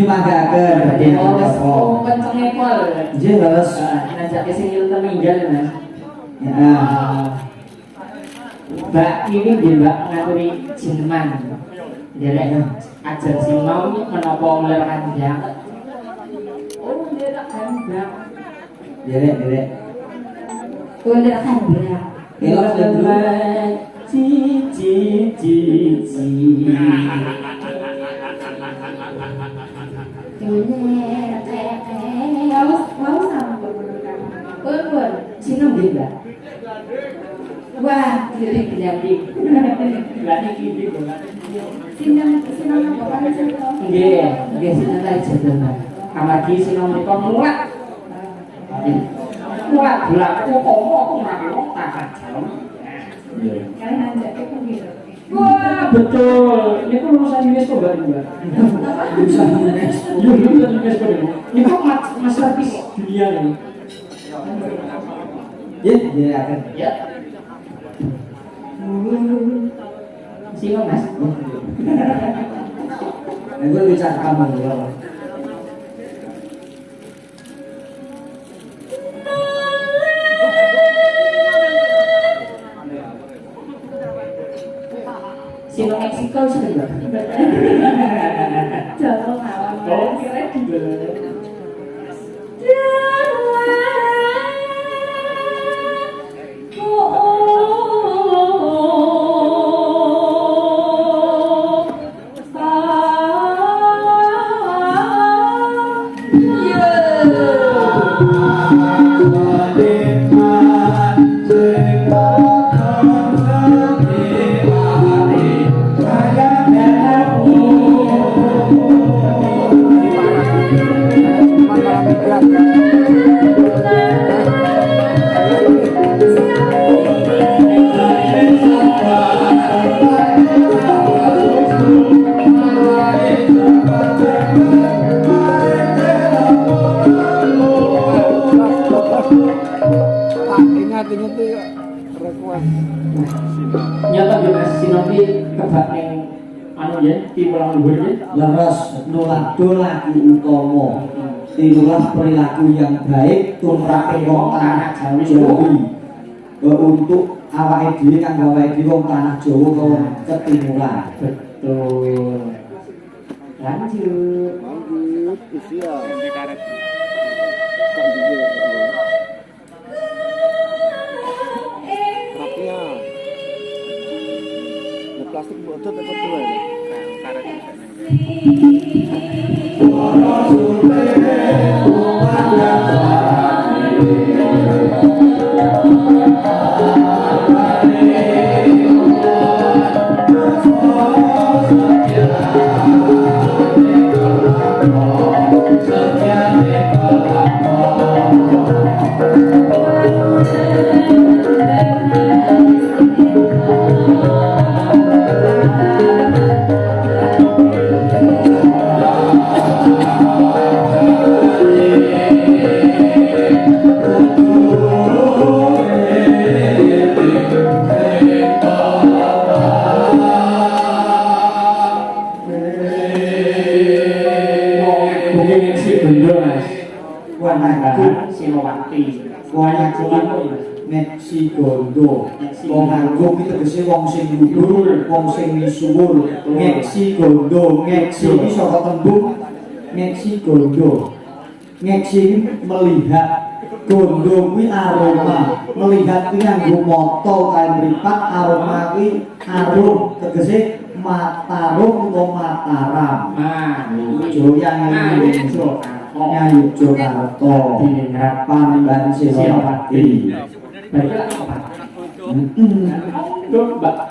manggaken badhe apa? Kencenge pol. Nggih, Mas. Ngajake sing ilmu ninggal, Mas. Ya. Mbak ini nggih Mbak ngaturi jenengan. Nderek ajar sinau menapa ular kandang. Oh, nderek kandang. Derek. Ular kandang. Elok dulu. Ci. Mau sampun. Pun, sinau nggih Mbak. Wah, jadi penyamping. Berarti gini, Sinang apa kan cerita? Nggih, sinang aja teman. Amargi sinang mereka muat. Muat berlaku kok ngomong tahan jalan. Kalian ajak ke gitu. Wah, betul. Ini kan urusan UNESCO Mbak. Urusan UNESCO. Iya, urusan UNESCO ini. Ini kok masterpiece dunia ini. Akan. Ya. Sino Mas? Gue bicara kamu ya. Sino Meksiko sudah. Jatuh malam. Oh, kira gitu. Nyata Mas Sinopi kebak ning anu ya, timulang luhur ya. Leres nulado lagi utama. Tirulah perilaku yang baik tumrap wong tanah Jawi. Untuk awake dhewe kang awake dhewe wong tanah Jawa kok ketimuran. Betul. Lanjut. Usia. Rapnya. Plastik bocor dapat dua. Karet. Gondo, wong nganggo iki tegese wong sing luhur, wong sing misuwur. Ngeksi gondo, ngeksi iki saka tembung ngeksi gondo. Ngeksi melihat, gondo kuwi aroma. Melihat kuwi nganggo mata kae mripat, aroma kuwi arum tegese Mataram utawa Mataram. Joyang iki Nyayu Jakarta Diningrat Panembahan Senopati. Baiklah apa? Coba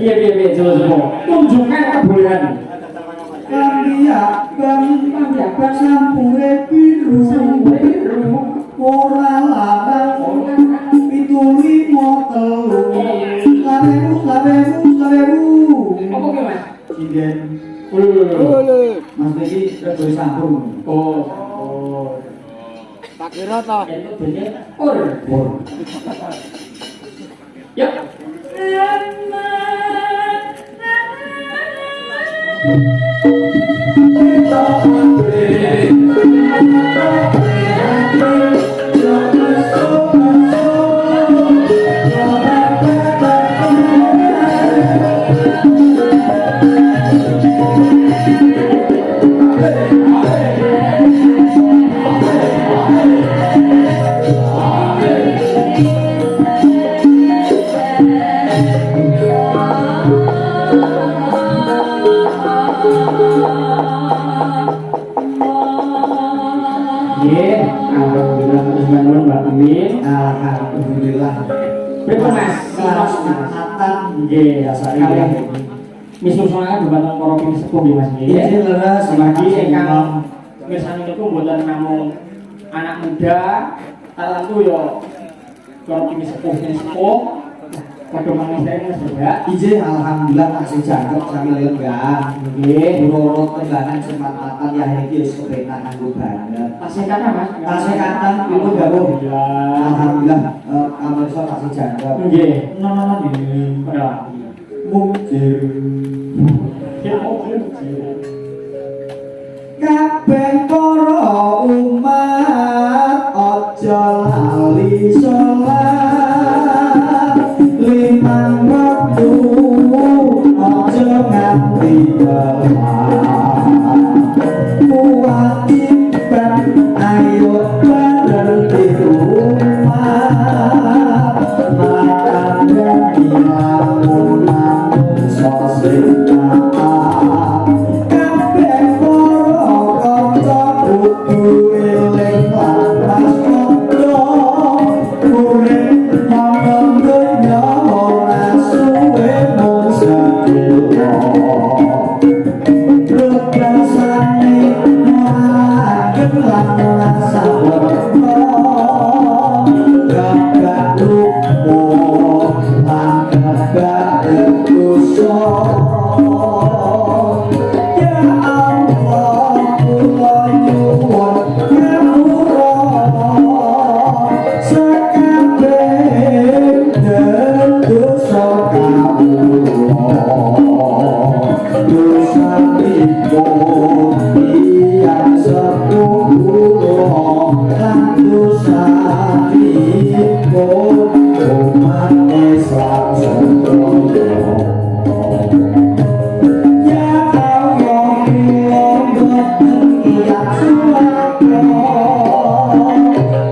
Iya, coba. Tunjukkan kebolehan. Kambiakban sampure biru ora larang pituli telu lawewu Apa ki, Mas? Sinden Boleh. Mas iki rego sampung Oh. Tak kira toh. Itu dene or. Yuk. Alhamdulillah. Pripun Mas? Kelas angkatan Nggih, kalian misur semangat dumateng para pinsepuh nggih Mas nggih. Izin leres Semargi ingkang mirsani niku mboten namung anak muda, tentu yo para pinsepuh padha mangesteni Mas ya. izin alhamdulillah tasih jangkep sami lenggang Nggih. urut tengganan sematan ya iki wis kepenak kanggo banget. Tasih kata Mas. Tasih kata itu gabung. Alhamdulillah kamirsa tasih jangkep. Nggih. Nono ini Ora. mujir Ya mungkin. kabeh para umat aja lali salat limang waktu aja nganti telat kewajiban ayo bareng di rumah makan dan ilamunan sosita kabeh para kanca kudu eling lan waspada urip nyong donya ora suwe mung sedina Rukasane ngelaken lan rasa werna gagak lupa lan gagak dosa ya Allah kula nyuwun ngapura sakabeh dosa kawula dosa ibu yang sepuluh lan dosa ibu umat Islam sedoyo ya Allah kula boten iya suwarga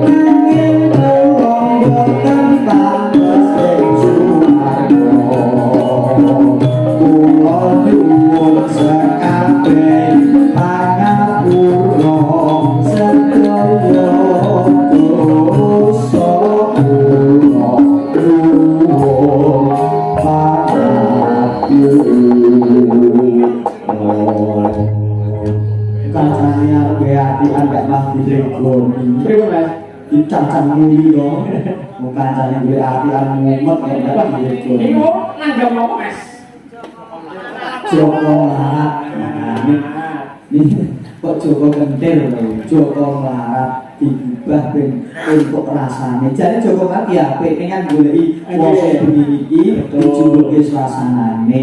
nanging kula boten pantes ing suwarga kula nyuwun sakabeh pangapura sedaya dosa kula kancane arep ati agak mah dilekoni Pripun Mas? dicancang muli dong mau kancane duwe ati an mumet ya dilekoni Niku nanggap napa Mas? Joko lah ini kok Joko kentir lho, Joko melarat diubah ben untuk rasane. Jane Joko mati apik ning kan goleki wong sing begini iki dijuluke suasanane.